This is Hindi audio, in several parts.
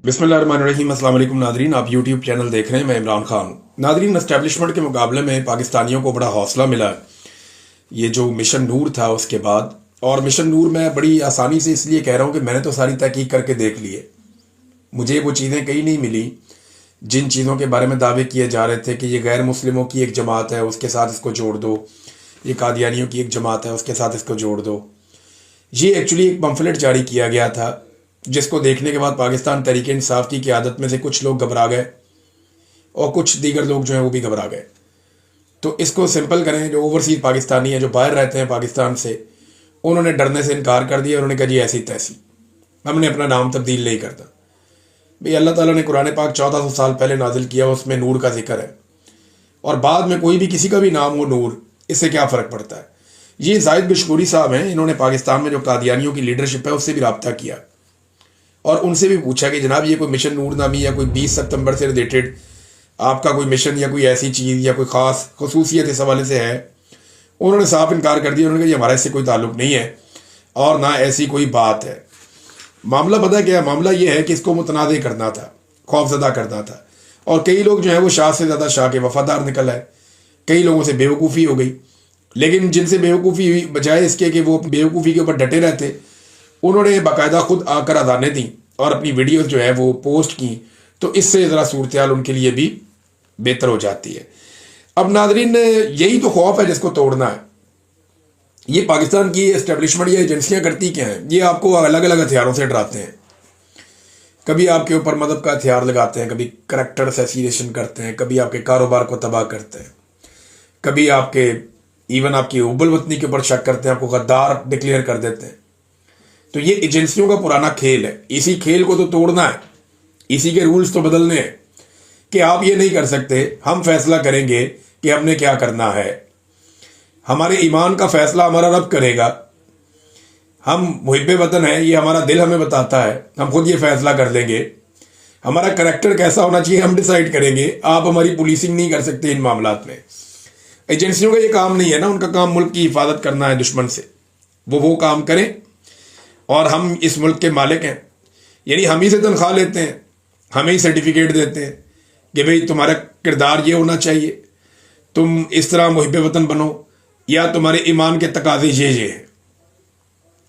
बिस्मिल्लाहिर्रहमानिर्रहीम। अस्सलाम वालेकुम नादरीन, आप यूट्यूब चैनल देख रहे हैं। मैं इमरान खान हूँ। नादरीन, एस्टेब्लिशमेंट के मुकाबले में पाकिस्तानियों को बड़ा हौसला मिला ये जो मिशन नूर था उसके बाद। और मिशन नूर मैं बड़ी आसानी से इसलिए कह रहा हूँ कि मैंने तो सारी तहकीक करके देख ली है। मुझे वो चीज़ें कहीं नहीं मिली जिन चीज़ों के बारे में दावे किए जा रहे थे कि ये गैर मुस्लिमों की एक जमात है, उसके साथ इसको जोड़ दो, ये कादियानियों की एक जमात है, उसके साथ इसको जोड़ दो। ये एक्चुअली एक पम्फलेट जारी किया गया था जिसको देखने के बाद पाकिस्तान तहरीक इंसाफ की क़यादत में से कुछ लोग घबरा गए और कुछ दीगर लोग जो हैं वो भी घबरा गए। तो इसको सिंपल करें, जो ओवरसीज़ पाकिस्तानी हैं जो बाहर रहते हैं पाकिस्तान से, उन्होंने डरने से इनकार कर दिया। उन्होंने कहा जी ऐसी तैसी, हमने अपना नाम तब्दील नहीं करता। भाई अल्लाह ताला ने कुरान पाक 1400 साल पहले नाजिल किया, उसमें नूर का जिक्र है, और बाद में कोई भी किसी का भी नाम हो नूर, इससे क्या फ़र्क पड़ता है। ये जाहिद बिशकूरी साहब हैं, इन्होंने पाकिस्तान में जो कादियानियों की लीडरशिप है उससे भी रब्ता किया और उनसे भी पूछा कि जनाब ये कोई मिशन नूर नामी या कोई 20 सितंबर से रिलेटेड आपका कोई मिशन या कोई ऐसी चीज़ या कोई ख़ास खसूसियत इस हवाले से है। उन्होंने साफ इनकार कर दिया। उन्होंने कहा हमारा इससे कोई ताल्लुक़ नहीं है और ना ऐसी कोई बात है। मामला पता क्या है? मामला ये है कि इसको मुतनाज़ करना था, खौफजदा करना था, और कई लोग जो है वो शाह से ज़्यादा शाह के वफादार निकल आए। कई लोगों से बेवकूफ़ी हो गई, लेकिन जिनसे बेवकूफ़ी हुई, बजाय इसके कि वो बेवकूफ़ी के ऊपर डटे रहते, उन्होंने बाकायदा खुद आकर अजानें दी और अपनी वीडियोस जो है वो पोस्ट की। तो इससे ज़रा सूरत हाल उनके लिए भी बेहतर हो जाती है। अब नाजरीन, यही तो खौफ है जिसको तोड़ना है। ये पाकिस्तान की एस्टेब्लिशमेंट या एजेंसियां करती क्या हैं? ये आपको अलग अलग हथियारों से डराते हैं। कभी आपके ऊपर मदद का हथियार लगाते हैं, कभी करैक्टर असैसिनेशन करते हैं, कभी आपके कारोबार को तबाह करते हैं, कभी आपके इवन आपकी उबल वतनी के ऊपर शक करते हैं, आपको गद्दार डिक्लेयर कर देते हैं। तो ये एजेंसियों का पुराना खेल है। इसी खेल को तो तोड़ना है, इसी के रूल्स तो बदलने हैं कि आप ये नहीं कर सकते, हम फैसला करेंगे कि हमने क्या करना है। हमारे ईमान का फैसला हमारा रब करेगा। हम मुहिब्बे वतन है, ये हमारा दिल हमें बताता है, हम खुद ये फैसला कर लेंगे। हमारा करैक्टर कैसा होना चाहिए हम डिसाइड करेंगे। आप हमारी पुलिसिंग नहीं कर सकते इन मामलात में। एजेंसियों का ये काम नहीं है ना, उनका काम मुल्क की हिफाजत करना है दुश्मन से। वो काम करें और हम इस मुल्क के मालिक हैं, यानी हम ही से तनख्वाह लेते हैं, हमें ही सर्टिफिकेट देते हैं कि भाई तुम्हारा किरदार ये होना चाहिए, तुम इस तरह मुहिब्बे वतन बनो, या तुम्हारे ईमान के तकाजे ये हैं।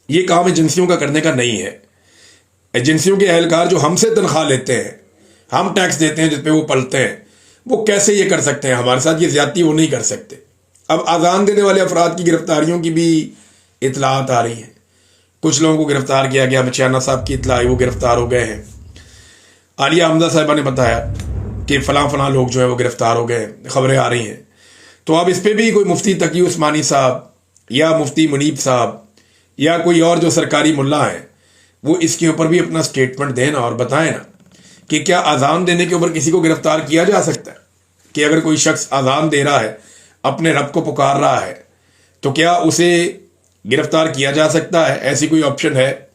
ये काम एजेंसियों का करने का नहीं है। एजेंसियों के अहलकार जो हमसे तनख्वाह लेते हैं, हम टैक्स देते हैं जिस पे वो पलते हैं, वो कैसे ये कर सकते हैं? हमारे साथ ये ज्यादती वो नहीं कर सकते। अब आज़ान देने वाले अफराद की गिरफ्तारियों की भी इतलात आ रही हैं। कुछ लोगों को गिरफ्तार किया गया। बचियाना साहब की इतला आई, वो गिरफ्तार हो गए हैं। आलिया हमजा साहिबा ने बताया कि फलां लोग जो है वो गिरफ्तार हो गए, खबरें आ रही हैं। तो अब इस पर भी कोई मुफ्ती तकी उस्मानी साहब या मुफ्ती मुनीब साहब या कोई और जो सरकारी मुल्ला है, वो इसके ऊपर भी अपना स्टेटमेंट दें ना और बताएं ना कि क्या अजान देने के ऊपर किसी को गिरफ्तार किया जा सकता है? कि अगर कोई शख्स अजान दे रहा है, अपने रब को पुकार रहा है, तो क्या उसे गिरफ्तार किया जा सकता है? ऐसी कोई ऑप्शन है?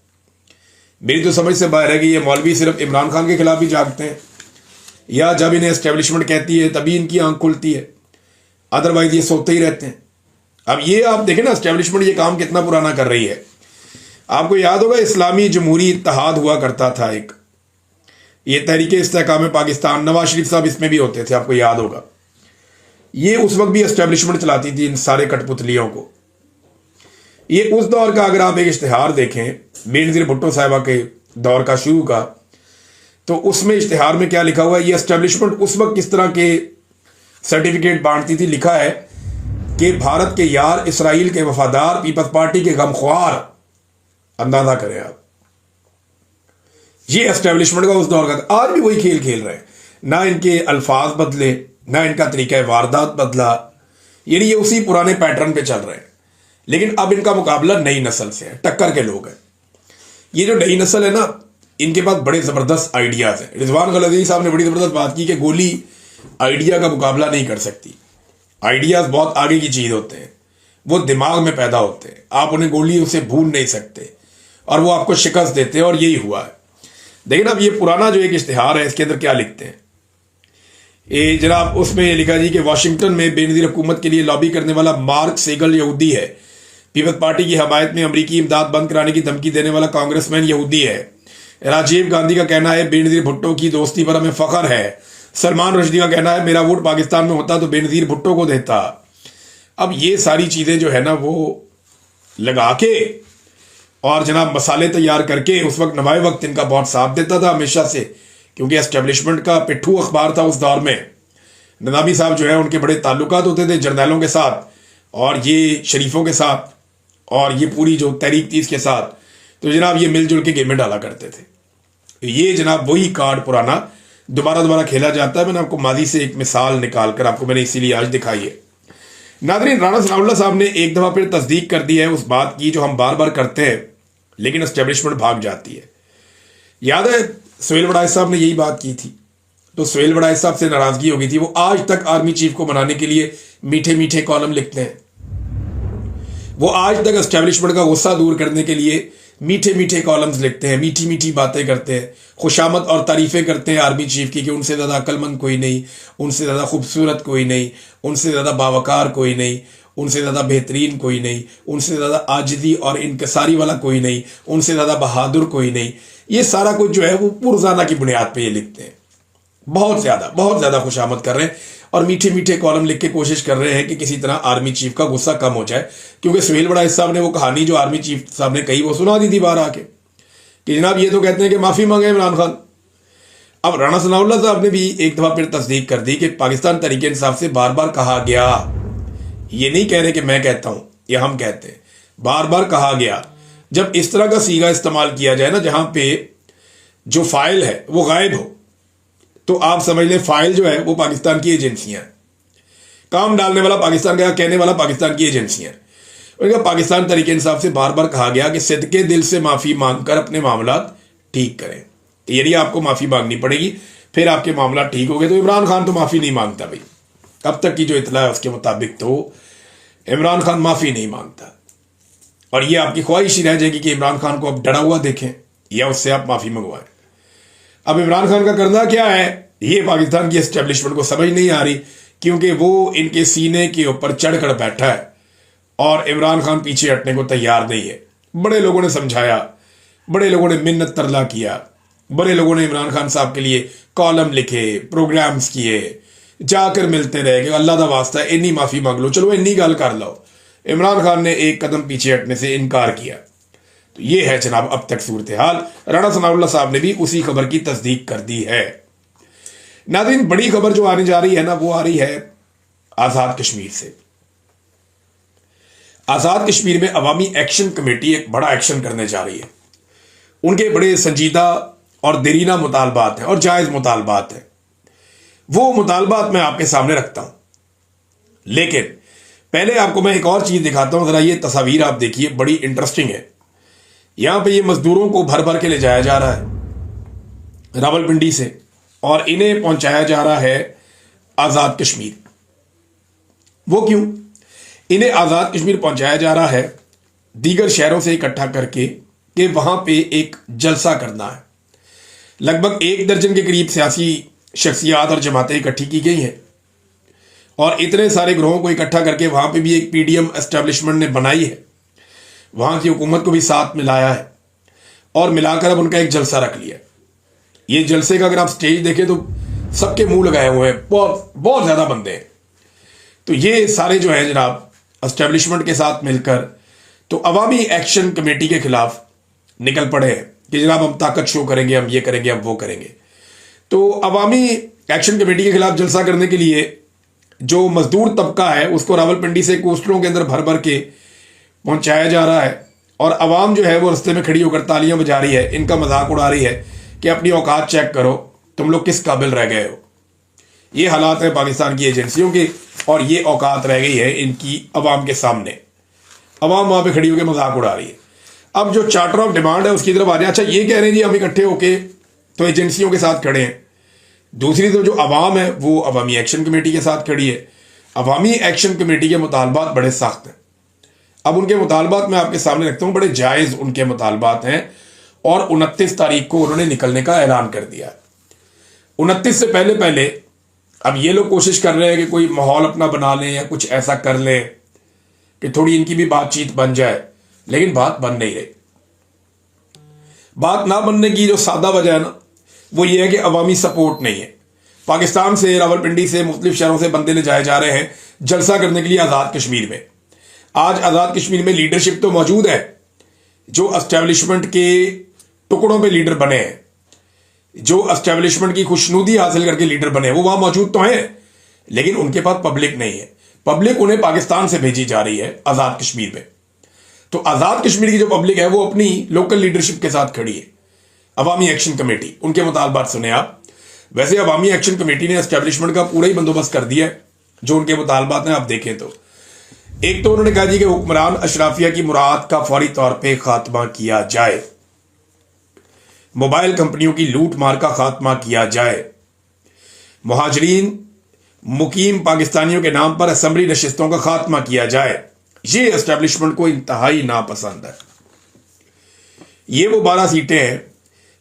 मेरी तो समझ से बाहर है कि ये मौलवी सिर्फ इमरान खान के खिलाफ ही जागते हैं, या जब इन्हें एस्टेब्लिशमेंट कहती है तभी इनकी आंख खुलती है, अदरवाइज ये सोते ही रहते हैं। अब ये आप देखें ना, एस्टेब्लिशमेंट ये काम कितना पुराना कर रही है। आपको याद होगा इस्लामी जमहूरी इत्तेहाद हुआ करता था एक, ये तहरीक इस्तेहकाम पाकिस्तान, नवाज शरीफ साहब इसमें भी होते थे, आपको याद होगा। ये उस वक्त भी एस्टेब्लिशमेंट चलाती थी इन सारे कठपुतलियों को। ये उस दौर का अगर आप एक इश्तिहार देखें, बेनज़ीर भुट्टो साहिबा के दौर का शुरू का, तो उसमें इश्तिहार में क्या लिखा हुआ है? ये एस्टेब्लिशमेंट उस वक्त किस तरह के सर्टिफिकेट बांटती थी। लिखा है कि भारत के यार, इसराइल के वफादार, पीपल्स पार्टी के गमख्वार। अंदाजा करें आप, ये एस्टेब्लिशमेंट का उस दौर का। आज भी वही खेल खेल रहे हैं, ना इनके अल्फाज बदले, ना इनका तरीका वारदात बदला, यानी ये उसी पुराने पैटर्न पे चल रहे हैं। लेकिन अब इनका मुकाबला नई नस्ल से है, टक्कर के लोग हैं। ये जो नई नस्ल है ना, इनके पास बड़े ज़बरदस्त आइडियाज़ हैं। रिजवान गलज़ी साहब ने बड़ी ज़बरदस्त बात की कि गोली आइडिया का मुकाबला नहीं कर सकती। आइडियाज़ बहुत आगे की चीज़ होते हैं, वो दिमाग में पैदा होते हैं, आप उन्हें गोली उसे भून नहीं सकते और वो आपको शिकस्त देते हैं, और यही हुआ है। देखिए अब ये पुराना जो एक इश्तिहार है, इसके अंदर क्या लिखते हैं ये जनाब, उसमें लिखा जी कि वाशिंगटन में बेनज़ीर हुकूमत के लिए लॉबी करने वाला मार्क सेगल यहूदी है। पीपल्स पार्टी की हमायत में अमरीकी इमदाद बंद कराने की धमकी देने वाला कांग्रेसमैन यहूदी है। राजीव गांधी का कहना है बेनजीर भुट्टो की दोस्ती पर हमें फख्र है। सलमान रुश्दी का कहना है मेरा वोट पाकिस्तान में होता तो बेनजीर भुट्टो को देता। अब ये सारी चीजें जो है ना वो लगा के और जनाब मसाले तैयार करके उस वक्त नवाए वक्त इनका बहुत साथ देता था हमेशा से, क्योंकि एस्टेब्लिशमेंट का पिट्ठू अखबार था उस दौर में। नदामी साहब जो है उनके बड़े ताल्लुकात होते थे जर्नैलों के साथ और ये शरीफों के साथ और ये पूरी जो तहरीक थी इसके साथ, तो जनाब ये मिलजुल के गेमें डाला करते थे। ये जनाब वही कार्ड पुराना दोबारा खेला जाता है। मैंने आपको माजी से एक मिसाल निकाल कर आपको मैंने इसीलिए आज दिखाई है। नादरीन, राणा सनाउल्लाह साहब ने एक दफा फिर तस्दीक कर दी है उस बात की जो हम बार बार करते हैं लेकिन एस्टेब्लिशमेंट भाग जाती है। याद है सुहेल वड़ाइच साहब ने यही बात की थी, तो सुहेल वड़ाइच साहब से नाराजगी हो गई थी। वो आज तक आर्मी चीफ को बनाने के लिए मीठे मीठे कॉलम लिखते हैं। वो आज तक एस्टेब्लिशमेंट का गुस्सा दूर करने के लिए मीठे मीठे कॉलम्स लिखते हैं, मीठी मीठी बातें करते हैं, खुशामद और तारीफें करते हैं आर्मी चीफ की कि उनसे ज़्यादा अक्लमंद कोई नहीं, उनसे ज़्यादा खूबसूरत कोई नहीं, उनसे ज़्यादा बावकार कोई नहीं, उनसे ज़्यादा बेहतरीन कोई नहीं, उनसे ज़्यादा आजिज़ी और इनकसारी वाला कोई नहीं, उनसे ज़्यादा बहादुर कोई नहीं। ये सारा कुछ जो है वो पुरजाना की बुनियाद पे ये लिखते हैं। बहुत ज़्यादा खुशामद कर रहे हैं और मीठे मीठे कॉलम लिख के कोशिश कर रहे हैं कि किसी तरह आर्मी चीफ का गुस्सा कम हो जाए, क्योंकि सुहेल वड़ाइच साहब ने वो कहानी जो आर्मी चीफ साहब ने कही वो सुना दी थी बाहर आके कि जनाब ये तो कहते हैं कि माफ़ी मांगे इमरान खान। अब राणा सनाउल्लाह साहब ने भी एक दफ़ा फिर तस्दीक कर दी कि पाकिस्तान तहरीक इंसाफ से बार बार कहा गया, ये नहीं कह रहे कि मैं कहता हूँ, ये हम कहते हैं, बार बार कहा गया। जब इस तरह का सीगा इस्तेमाल किया जाए ना जहाँ पे जो फाइल है वो गायब हो, तो आप समझ लें फाइल जो है वो पाकिस्तान की एजेंसियां हैं, काम डालने वाला पाकिस्तान का, कहने वाला पाकिस्तान की एजेंसियां हैं। उनका पाकिस्तान तरीके इंसाफ से बार बार कहा गया कि सिद्के दिल से माफ़ी मांगकर अपने मामला ठीक करें, यदि आपको माफ़ी मांगनी पड़ेगी फिर आपके मामला ठीक हो गए। तो इमरान खान तो माफ़ी नहीं मांगता भाई, अब तक की जो इतला है उसके मुताबिक तो इमरान खान माफ़ी नहीं मांगता, और ये आपकी ख्वाहिश ही रह जाएगी कि इमरान खान को आप डरा हुआ देखें या उससे आप माफ़ी मंगवाएं। अब इमरान खान का करना क्या है ये पाकिस्तान की एस्टेब्लिशमेंट को समझ नहीं आ रही, क्योंकि वो इनके सीने के ऊपर चढ़कर बैठा है और इमरान खान पीछे हटने को तैयार नहीं है। बड़े लोगों ने समझाया, बड़े लोगों ने मिन्नत तरला किया, बड़े लोगों ने इमरान खान साहब के लिए कॉलम लिखे, प्रोग्राम्स किए, जाकर मिलते रहे कि अल्लाह दा वास्ता इन्नी माफ़ी मांग लो, चलो इन्नी गल कर लो। इमरान खान ने एक कदम पीछे हटने से इनकार किया। तो ये है जनाब अब तक सूरत हाल। राणा सनाउल्लाह साहब ने भी उसी खबर की तस्दीक कर दी है। नाज़रीन, बड़ी खबर जो आने जा रही है ना वो आ रही है आज़ाद कश्मीर से। आज़ाद कश्मीर में अवामी एक्शन कमेटी एक बड़ा एक्शन करने जा रही है। उनके बड़े संजीदा और देरीना मुतालबात हैं और जायज़ मुतालबात हैं। वो मुतालबात मैं आपके सामने रखता हूं, लेकिन पहले आपको मैं एक और चीज़ दिखाता हूं। ज़रा ये तस्वीर आप देखिए, बड़ी इंटरेस्टिंग है। यहां पे ये मजदूरों को भर भर के ले जाया जा रहा है रावलपिंडी से और इन्हें पहुंचाया जा रहा है आज़ाद कश्मीर। वो क्यों? इन्हें आज़ाद कश्मीर पहुंचाया जा रहा है दीगर शहरों से इकट्ठा करके कि वहां पे एक जलसा करना है। लगभग 1 दर्जन के करीब सियासी शख्सियात और जमातें इकट्ठी की गई हैं और इतने सारे ग्रोहों को इकट्ठा करके वहां पे भी एक पीडीएम एस्टेब्लिशमेंट ने बनाई है, वहां की हुकूमत को भी साथ मिलाया है और मिलाकर अब उनका एक जलसा रख लिया। ये जलसे का अगर आप स्टेज देखें तो सबके मुंह लगाए हुए हैं, बहुत ज्यादा बंदे हैं। तो ये सारे जो है जनाब एस्टेब्लिशमेंट के साथ मिलकर तो अवामी एक्शन कमेटी के खिलाफ निकल पड़े हैं कि जनाब हम ताकत शो करेंगे, हम ये करेंगे, हम वो करेंगे। तो अवामी एक्शन कमेटी के खिलाफ जलसा करने के लिए जो मजदूर तबका है उसको रावलपिंडी से कोस्टरों के अंदर भर भर के पहुंचाया जा रहा है और अवाम जो है वो रास्ते में खड़ी होकर तालियां बजा रही है, इनका मजाक उड़ा रही है कि अपनी औकात चेक करो, तुम लोग किस काबिल रह गए हो। ये हालात है पाकिस्तान की एजेंसियों के और ये औकात रह गई है इनकी अवाम के सामने। अवाम वहां पे खड़ी होकर मजाक उड़ा रही है। अब जो चार्टर ऑफ डिमांड है उसकी तरफ आ जाए। अच्छा, ये कह रहे हैं जी हम इकट्ठे होके तो एजेंसियों के साथ खड़े हैं। दूसरी तो जो अवाम है वो अवामी एक्शन कमेटी के साथ खड़ी है। अवामी एक्शन कमेटी के मुतालबात बड़े सख्त हैं। अब उनके मुतालबात मैं आपके सामने रखता हूं, बड़े जायज़ उनके मुतालबात हैं और 29 तारीख को उन्होंने निकलने का ऐलान कर दिया। 29 से पहले अब ये लोग कोशिश कर रहे हैं कि कोई माहौल अपना बना लें या कुछ ऐसा कर लें कि थोड़ी इनकी भी बातचीत बन जाए, लेकिन बात बन नहीं रही। बात ना बनने की जो सादा वजह है ना, वो ये है कि अवामी सपोर्ट नहीं है। पाकिस्तान से, रावलपिंडी से, मुख्तलिफ शहरों से बंदे ले जाए जा रहे हैं जलसा करने के लिए आज़ाद कश्मीर में। आज आज़ाद कश्मीर में लीडरशिप तो मौजूद है, जो एस्टेब्लिशमेंट के टुकड़ों पे लीडर बने हैं, जो एस्टेब्लिशमेंट की खुशनुदी हासिल करके लीडर बने हैं, वो वहां मौजूद तो हैं, लेकिन उनके पास पब्लिक नहीं है। पब्लिक उन्हें पाकिस्तान से भेजी जा रही है आज़ाद कश्मीर में। तो आज़ाद कश्मीर की जो पब्लिक है वो अपनी लोकल लीडरशिप के साथ खड़ी है। अवामी एक्शन कमेटी, उनके मुतालबात सुने आप। वैसे अवामी एक्शन कमेटी ने एस्टेब्लिशमेंट का पूरा ही बंदोबस्त कर दिया है। जो उनके मुतालबात हैं आप देखें तो एक तो उन्होंने कहा जी कि हुक्मरान अशराफिया की मुराद का फौरी तौर पर खात्मा किया जाए, मोबाइल कंपनियों की लूट मार का खात्मा किया जाए, मुहाजिरीन मुकीम पाकिस्तानियों के नाम पर असेंबली नशिस्तों का खात्मा किया जाए। ये एस्टेब्लिशमेंट को इंतहाई नापसंद है। ये वो 12 सीटें हैं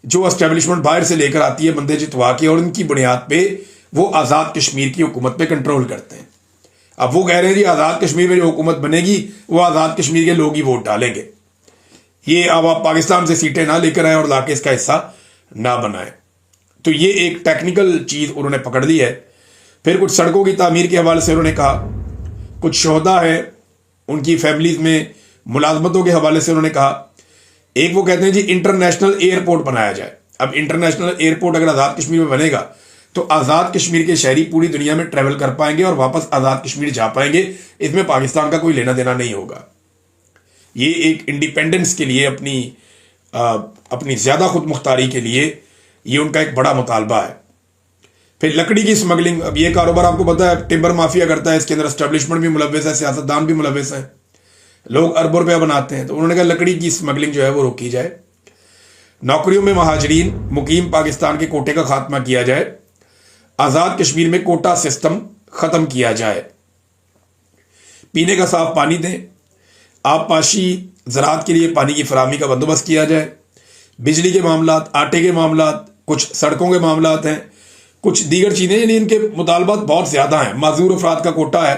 जो एस्टेब्लिशमेंट बाहर से लेकर आती है बंदे जितवा के, और उनकी बुनियाद पे वो आज़ाद कश्मीर की हुकूमत पे कंट्रोल करते हैं। अब वो कह रहे हैं जी आज़ाद कश्मीर में जो हुकूमत बनेगी वो आज़ाद कश्मीर के लोग ही वोट डालेंगे। ये अब आप पाकिस्तान से सीटें ना लेकर आए और लाके इसका हिस्सा ना बनाए। तो ये एक टेक्निकल चीज़ उन्होंने पकड़ ली है। फिर कुछ सड़कों की तामीर के हवाले से उन्होंने कहा, कुछ शोहदा है उनकी फैमिलीज में मुलाजमतों के हवाले से उन्होंने कहा। एक वो कहते हैं जी इंटरनेशनल एयरपोर्ट बनाया जाए। अब इंटरनेशनल एयरपोर्ट अगर आज़ाद कश्मीर में बनेगा तो आज़ाद कश्मीर के शहरी पूरी दुनिया में ट्रैवल कर पाएंगे और वापस आज़ाद कश्मीर जा पाएंगे। इसमें पाकिस्तान का कोई लेना देना नहीं होगा। ये एक इंडिपेंडेंस के लिए, अपनी ज़्यादा खुद मुख्तारी के लिए ये उनका एक बड़ा मुतालबा है। फिर लकड़ी की स्मगलिंग, अब ये कारोबार आपको पता है टिम्बर माफिया करता है, इसके अंदर एस्टेब्लिशमेंट भी मुलव्वस है, सियासतदान भी मुलव्वस है, लोग अरबों रुपया बनाते हैं। तो उन्होंने कहा लकड़ी की स्मगलिंग जो है वो रोकी जाए, नौकरियों में महाजरीन मुकीम पाकिस्तान के कोटे का खात्मा किया जाए, आज़ाद कश्मीर में कोटा सिस्टम ख़त्म किया जाए, पीने का साफ पानी दें, आबपाशी ज़राअत के लिए पानी की फराहमी का बंदोबस्त किया जाए, बिजली के मामलात, आटे के मामलात, कुछ सड़कों के मामलात हैं, कुछ दीगर चीज़ें, यानी इनके मुतालबात बहुत ज़्यादा हैं। माजूर अफराद का कोटा है,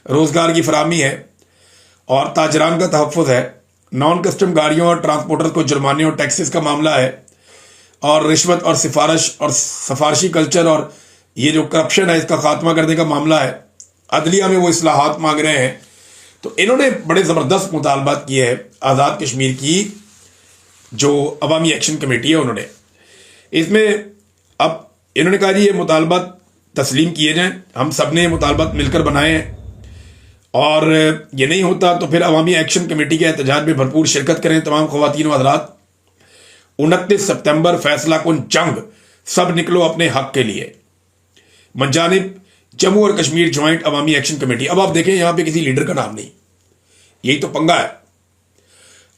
रोज़गार की फराहमी है और ताजरान का तहफ़्फ़ुज़ है, नॉन कस्टम गाड़ियों और ट्रांसपोर्टर्स को जुर्माने और टैक्सेस का मामला है, और रिश्वत और सिफारिश और सफारशी कल्चर और ये जो करप्शन है इसका खात्मा करने का मामला है। अदलिया में वो इस्लाहात मांग रहे हैं। तो इन्होंने बड़े ज़बरदस्त मुतालबात किए हैं। आज़ाद कश्मीर की जो अवामी एक्शन कमेटी है उन्होंने इसमें, अब इन्होंने कहा जी ये मुतालबात तस्लीम किए जाएं, हम सब ने ये मुतालबात मिलकर बनाए हैं, और ये नहीं होता तो फिर अवामी एक्शन कमेटी के एहतजाज में भरपूर शिरकत करें तमाम ख़वातीन व हज़रात। 29 सितंबर फैसला कुन जंग, सब निकलो अपने हक के लिए। मंजानिब जम्मू और कश्मीर ज्वाइंट अवामी एक्शन कमेटी। अब आप देखें यहां पे किसी लीडर का नाम नहीं, यही तो पंगा है।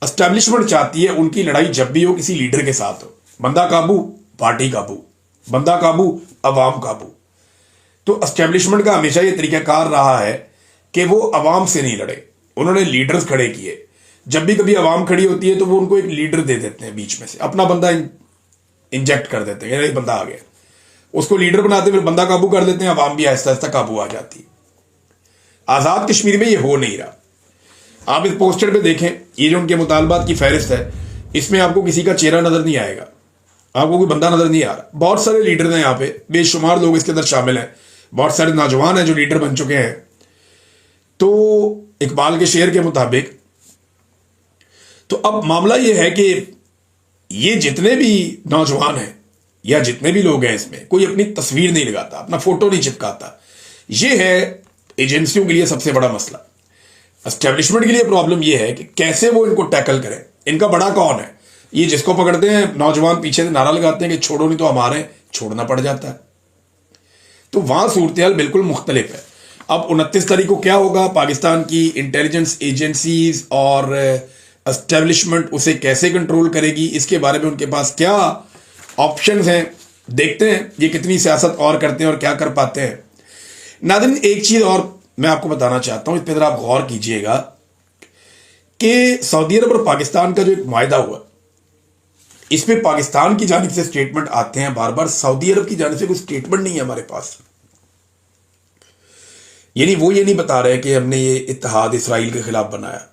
एस्टैब्लिशमेंट चाहती है उनकी लड़ाई जब भी हो किसी लीडर के साथ हो, बंदा काबू पार्टी काबू, बंदा काबू अवाम काबू। तो एस्टैब्लिशमेंट का हमेशा ये तरीकाकार रहा है कि वो अवाम से नहीं लड़े, उन्होंने लीडर्स खड़े किए। जब भी कभी अवाम खड़ी होती है तो वो उनको एक लीडर दे देते हैं, बीच में से अपना बंदा इंजेक्ट कर देते हैं, एक बंदा आ गया, उसको लीडर बनाते फिर बंदा काबू कर लेते हैं, अवाम भी आहिस्ता आहिस्ता काबू आ जाती है। आज़ाद कश्मीर में ये हो नहीं रहा। आप इस पोस्टर पे देखें, ये जो उनके मुतालबात की फहरिस्त है, इसमें आपको किसी का चेहरा नजर नहीं आएगा, आपको कोई बंदा नजर नहीं आ रहा। बहुत सारे लीडर हैं यहाँ पे, बेशुमार लोग इसके अंदर शामिल हैं, बहुत सारे नौजवान हैं जो लीडर बन चुके हैं। तो इकबाल के शेर के मुताबिक तो अब मामला ये है कि ये जितने भी नौजवान हैं या जितने भी लोग हैं, इसमें कोई अपनी तस्वीर नहीं लगाता, अपना फोटो नहीं चिपकाता। ये है एजेंसियों के लिए सबसे बड़ा मसला। एस्टेब्लिशमेंट के लिए प्रॉब्लम ये है कि कैसे वो इनको टैकल करें। इनका बड़ा कौन है? ये जिसको पकड़ते हैं नौजवान पीछे से नारा लगाते हैं कि छोड़ो नहीं तो हमारे, छोड़ना पड़ जाता है। तो वहां सूरत बिल्कुल मुख्तलिफ है। अब 29 तारीख को क्या होगा, पाकिस्तान की इंटेलिजेंस एजेंसीज और एस्टेब्लिशमेंट उसे कैसे कंट्रोल करेगी, इसके बारे में उनके पास क्या ऑप्शंस हैं, देखते हैं ये कितनी सियासत और करते हैं और क्या कर पाते हैं। नाज़रीन, एक चीज़ और मैं आपको बताना चाहता हूं, इस पर ज़रा आप गौर कीजिएगा कि सऊदी अरब और पाकिस्तान का जो एक मुआहदा हुआ, इसमें पाकिस्तान की जानिब से स्टेटमेंट आते हैं बार बार, सऊदी अरब की जानिब से कोई स्टेटमेंट नहीं है हमारे पास। यानी वो ये नहीं बता रहे कि हमने ये इत्तेहाद इसराइल के खिलाफ बनाया,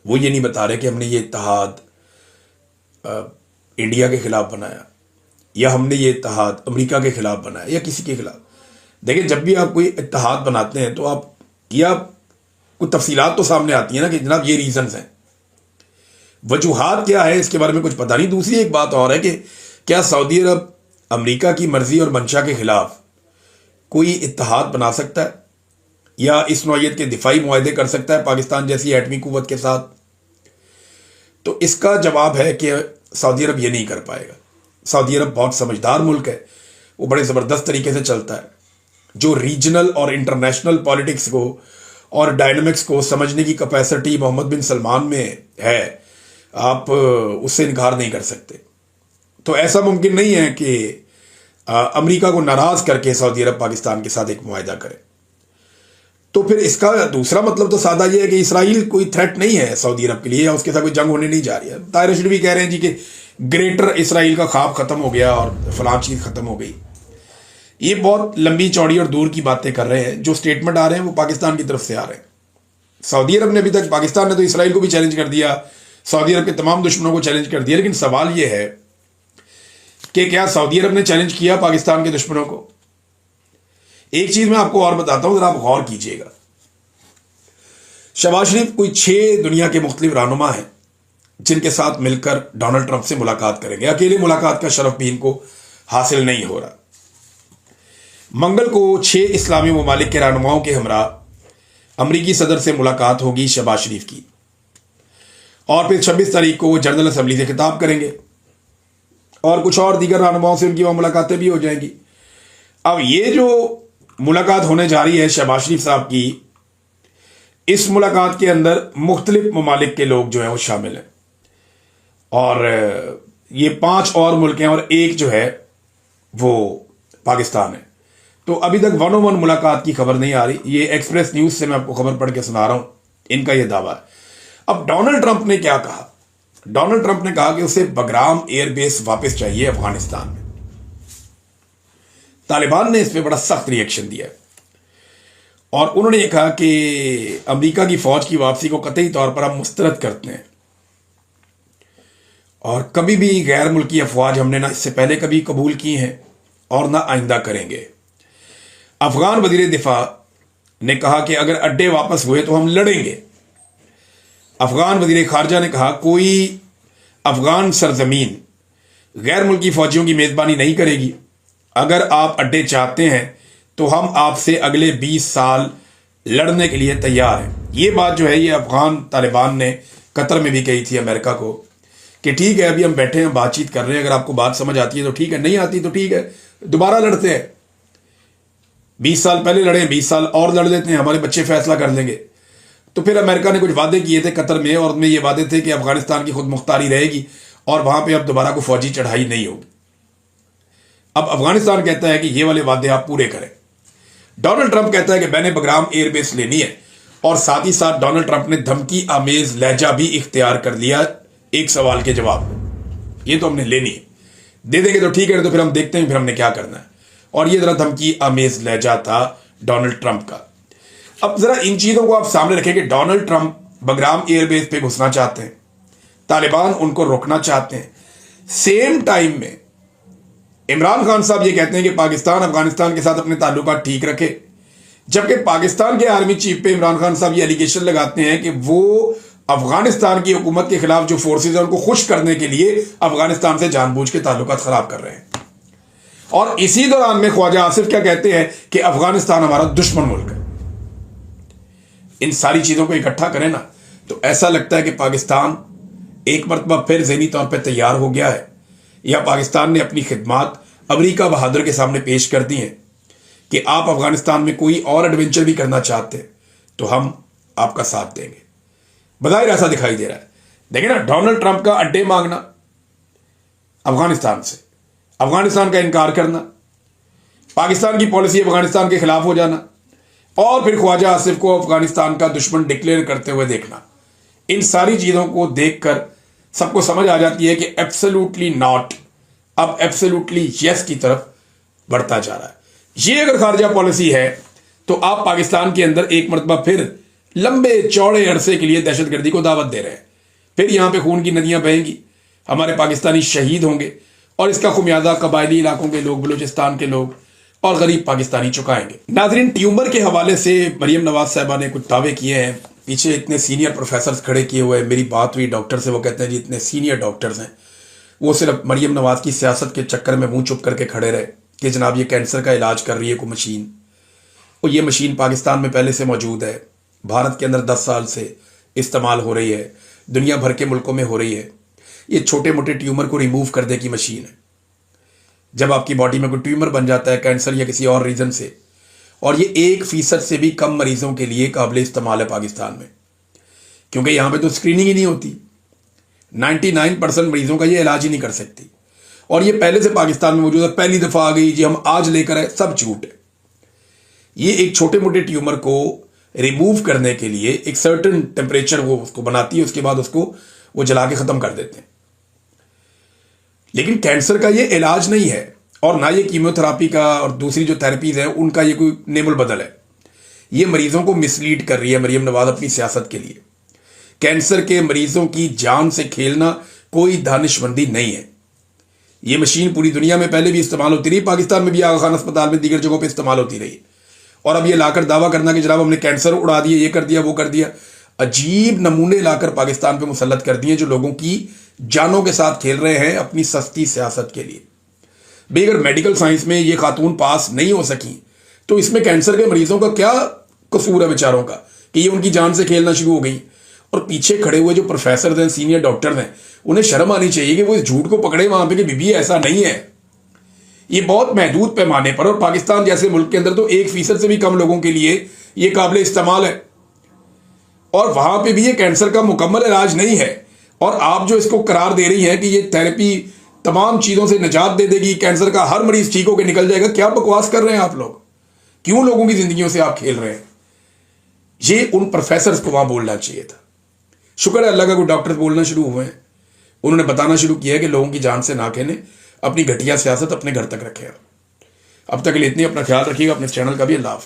वो ये नहीं बता रहे कि हमने ये इत्तेहाद इंडिया के खिलाफ बनाया, या हमने ये इत्तेहाद अमेरिका के खिलाफ बनाया, या किसी के खिलाफ। देखिए, जब भी आप कोई इत्तेहाद बनाते हैं तो आप या कुछ तफसीलात तो सामने आती है ना कि जनाब ये रीजंस हैं, वजूहात क्या है इसके बारे में कुछ पता नहीं। दूसरी एक बात और है कि क्या सऊदी अरब अमेरिका की मर्जी और मंशा के खिलाफ कोई इत्तेहाद बना सकता है या इस नौइयत के दिफाई मुआहदे कर सकता है पाकिस्तान जैसी एटमी कुव्वत के साथ? तो इसका जवाब है कि सऊदी अरब ये नहीं कर पाएगा। सऊदी अरब बहुत समझदार मुल्क है, वो बड़े ज़बरदस्त तरीके से चलता है, जो रीजनल और इंटरनेशनल पॉलिटिक्स को और डायनामिक्स को समझने की कैपेसिटी मोहम्मद बिन सलमान में है, आप उससे इनकार नहीं कर सकते। तो ऐसा मुमकिन नहीं है कि अमेरिका को नाराज करके सऊदी अरब पाकिस्तान के साथ एक मुआहदा करे। तो फिर इसका दूसरा मतलब तो सादा ये है कि इसराइल कोई थ्रेट नहीं है सऊदी अरब के लिए, या उसके साथ कोई जंग होने नहीं जा रही है। ताहिर रशीद भी कह रहे हैं जी कि ग्रेटर इसराइल का ख्वाब खत्म हो गया और फलां चीज खत्म हो गई। ये बहुत लंबी चौड़ी और दूर की बातें कर रहे हैं। जो स्टेटमेंट आ रहे हैं वो पाकिस्तान की तरफ से आ रहे हैं। सऊदी अरब ने अभी तक, पाकिस्तान ने तो इसराइल को भी चैलेंज कर दिया, सऊदी अरब के तमाम दुश्मनों को चैलेंज कर दिया, लेकिन सवाल ये है कि क्या सऊदी अरब ने चैलेंज किया पाकिस्तान के दुश्मनों को? एक चीज मैं आपको और बताता हूं, जरा आप गौर कीजिएगा। शहबाज शरीफ कोई 6 दुनिया के मुख्तलिफ रहनुमा हैं जिनके साथ मिलकर डोनाल्ड ट्रंप से मुलाकात करेंगे। अकेले मुलाकात का शरफ भी इनको हासिल नहीं हो रहा। मंगल को 6 इस्लामी ममालिक के रहनुमाओं के हमरा अमरीकी सदर से मुलाकात होगी शहबाज शरीफ की, और फिर 26 तारीख को वो जनरल असम्बली से खिताब करेंगे और कुछ और दीगर रहनुमाओं से उनकी वहां मुलाकातें भी हो जाएंगी। अब ये जो मुलाकात होने जा रही है शहबाज शरीफ साहब की, इस मुलाकात के अंदर मुख्तलिफ ममालिक के लोग जो हैं वो शामिल हैं, और ये 5 और मुल्क हैं और एक जो है वो पाकिस्तान है। तो अभी तक 1-on-1 मुलाकात की खबर नहीं आ रही। ये एक्सप्रेस न्यूज से मैं आपको खबर पढ़ के सुना रहा हूं, इनका ये दावा है। अब डोनाल्ड ट्रंप ने क्या कहा? डोनाल्ड ट्रंप ने कहा कि उसे बगराम एयरबेस वापस चाहिए अफगानिस्तान में। तालिबान ने इस पर बड़ा सख्त रिएक्शन दिया और उन्होंने ये कहा कि अमेरिका की फौज की वापसी को कतई तौर पर हम मुस्तरद करते हैं, और कभी भी गैर मुल्की अफवाज हमने ना इससे पहले कभी कबूल की हैं और ना आइंदा करेंगे। अफगान वजीर दिफा ने कहा कि अगर अड्डे वापस हुए तो हम लड़ेंगे। अफगान वजीर खारजा ने कहा कोई अफगान सरजमीन गैर मुल्की फौजियों की मेजबानी नहीं करेगी। अगर आप अड्डे चाहते हैं तो हम आपसे अगले 20 साल लड़ने के लिए तैयार हैं। ये बात जो है ये अफगान तालिबान ने कतर में भी कही थी अमेरिका को कि ठीक है, अभी हम बैठे हैं, बातचीत कर रहे हैं, अगर आपको बात समझ आती है तो ठीक है, नहीं आती तो ठीक है, दोबारा लड़ते हैं। 20 साल पहले लड़े, 20 साल और लड़ लेते हैं, हमारे बच्चे फैसला कर लेंगे। तो फिर अमेरिका ने कुछ वादे किए थे कतर में, और उनमें ये वादे थे कि अफगानिस्तान की खुद मुख्तारी रहेगी और वहां पे अब दोबारा कोई फौजी चढ़ाई नहीं होगी। अब अफगानिस्तान कहता है कि ये वाले वादे आप पूरे करें। डोनाल्ड ट्रंप कहता है कि मैंने बगराम एयरबेस लेनी है, और साथ ही साथ डोनाल्ड ट्रंप ने धमकी आमेज लहजा भी इख्तियार कर लिया एक सवाल के जवाब में। ये तो हमने लेनी है, दे देंगे तो ठीक है, तो फिर हम देखते हैं फिर हमने क्या करना है। और ये जरा धमकी आमेज लहजा था डोनाल्ड ट्रंप का। अब जरा इन चीजों को आप सामने रखें कि डोनाल्ड ट्रंप बगराम एयरबेस पे घुसना चाहते हैं, तालिबान उनको रोकना चाहते हैं। सेम टाइम में इमरान खान साहब ये कहते हैं कि पाकिस्तान अफगानिस्तान के साथ अपने ताल्लुकात ठीक रखे, जबकि पाकिस्तान के आर्मी चीफ पे इमरान खान साहब ये एलिगेशन लगाते हैं कि वो अफगानिस्तान की हुकूमत के खिलाफ जो फोर्सेज हैं उनको खुश करने के लिए अफगानिस्तान से जानबूझ के ताल्लुकात खराब कर रहे हैं। और इसी दौरान में ख्वाजा आसिफ क्या कहते हैं कि अफगानिस्तान हमारा दुश्मन मुल्क है। इन सारी चीजों को इकट्ठा करें ना तो ऐसा लगता है कि पाकिस्तान एक मरतबा फिर ज़हनी तौर पर तैयार हो गया है, या पाकिस्तान ने अपनी खिदमात अमरीका बहादुर के सामने पेश कर दी हैं कि आप अफगानिस्तान में कोई और एडवेंचर भी करना चाहते हैं तो हम आपका साथ देंगे। बज़ाहिर ऐसा दिखाई दे रहा है। देखिए ना, डोनाल्ड ट्रंप का अड्डे मांगना अफगानिस्तान से, अफगानिस्तान का इनकार करना, पाकिस्तान की पॉलिसी अफगानिस्तान के खिलाफ हो जाना, और फिर ख्वाजा आसिफ को अफगानिस्तान का दुश्मन डिक्लेयर करते हुए देखना। इन सारी चीज़ों को देखकर सबको समझ आ जाती है कि एब्सोल्युटली नॉट अब एब्सोल्युटली यस की तरफ बढ़ता जा रहा है। ये अगर खारजा पॉलिसी है तो आप पाकिस्तान के अंदर एक मरतबा फिर लंबे चौड़े अरसे के लिए दहशतगर्दी को दावत दे रहे हैं। फिर यहां पे खून की नदियां बहेंगी, हमारे पाकिस्तानी शहीद होंगे और इसका खुमियाजा कबायली इलाकों के लोग, बलूचिस्तान के लोग और गरीब पाकिस्तानी चुकाएंगे। नाजरीन, ट्यूमर के हवाले से मरियम नवाज साहबा ने कुछ दावे किए हैं। पीछे इतने सीनियर प्रोफेसर खड़े किए हुए हैं। मेरी बात हुई डॉक्टर से, वो कहते हैं जी इतने सीनियर डॉक्टर्स हैं, वो सिर्फ मरियम नवाज की सियासत के चक्कर में मुंह चुप करके खड़े रहे कि जनाब ये कैंसर का इलाज कर रही है कोई मशीन। और ये मशीन पाकिस्तान में पहले से मौजूद है, भारत के अंदर 10 साल से इस्तेमाल हो रही है, दुनिया भर के मुल्कों में हो रही है। ये छोटे मोटे ट्यूमर को रिमूव करने की मशीन है। जब आपकी बॉडी में कोई ट्यूमर बन जाता है कैंसर या किसी और रीजन से, और ये 1% से भी कम मरीजों के लिए काबिल इस्तेमाल है पाकिस्तान में, क्योंकि यहां पे तो स्क्रीनिंग ही नहीं होती। 99% मरीजों का ये इलाज ही नहीं कर सकती। और ये पहले से पाकिस्तान में मौजूद है, पहली दफा आ गई जी हम आज लेकर आए, सब झूठ है। ये एक छोटे मोटे ट्यूमर को रिमूव करने के लिए एक सर्टेन टेम्परेचर वो उसको बनाती है, उसके बाद उसको वो जला के खत्म कर देते हैं। लेकिन कैंसर का ये इलाज नहीं है, और ना ये कीमोथेरापी का और दूसरी जो थेरेपीज है उनका ये कोई नेमुल बदल है। ये मरीजों को मिसलीड कर रही है मरियम नवाज अपनी सियासत के लिए। कैंसर के मरीजों की जान से खेलना कोई दानिशमंदी नहीं है। ये मशीन पूरी दुनिया में पहले भी इस्तेमाल होती रही, पाकिस्तान में भी आगा खान अस्पताल में दीगर जगहों पे इस्तेमाल होती रही। और अब ये लाकर दावा करना कि जनाब हमने कैंसर उड़ा दिया, ये कर दिया, वो कर दिया, अजीब नमूने लाकर पाकिस्तान पे मुसल्लत कर दिए जो लोगों की जानों के साथ खेल रहे हैं अपनी सस्ती सियासत के लिए। भाई अगर मेडिकल साइंस में ये खातून पास नहीं हो सकी तो इसमें कैंसर के मरीजों का क्या कसूर है बेचारों का कि ये उनकी जान से खेलना शुरू हो गई। और पीछे खड़े हुए जो प्रोफेसर हैं, सीनियर डॉक्टर हैं, उन्हें शर्म आनी चाहिए कि वो इस झूठ को पकड़े वहां पे कि बीबी ऐसा नहीं है। ये बहुत महदूद पैमाने पर, और पाकिस्तान जैसे मुल्क के अंदर तो 1% से भी कम लोगों के लिए ये काबिल इस्तेमाल है, और वहां पे भी ये कैंसर का मुकम्मल इलाज नहीं है। और आप जो इसको करार दे रही हैं कि ये थेरेपी तमाम चीजों से निजात दे देगी, कैंसर का हर मरीज ठीक होकर निकल जाएगा, क्या बकवास कर रहे हैं आप लोग? क्यों लोगों की जिंदगियों से आप खेल रहे हैं? ये उन प्रोफेसर को वहां बोलना चाहिए था। शुक्र है अल्लाह का कोई डॉक्टर बोलना शुरू हुए हैं, उन्होंने बताना शुरू किया कि लोगों की जान से ना खेलें, अपनी घटिया सियासत अपने घर तक रखें। अब तक के लिए इतनी, अपना ख्याल रखिएगा, अपने चैनल का भी। अल्लाह हाफ़िज़।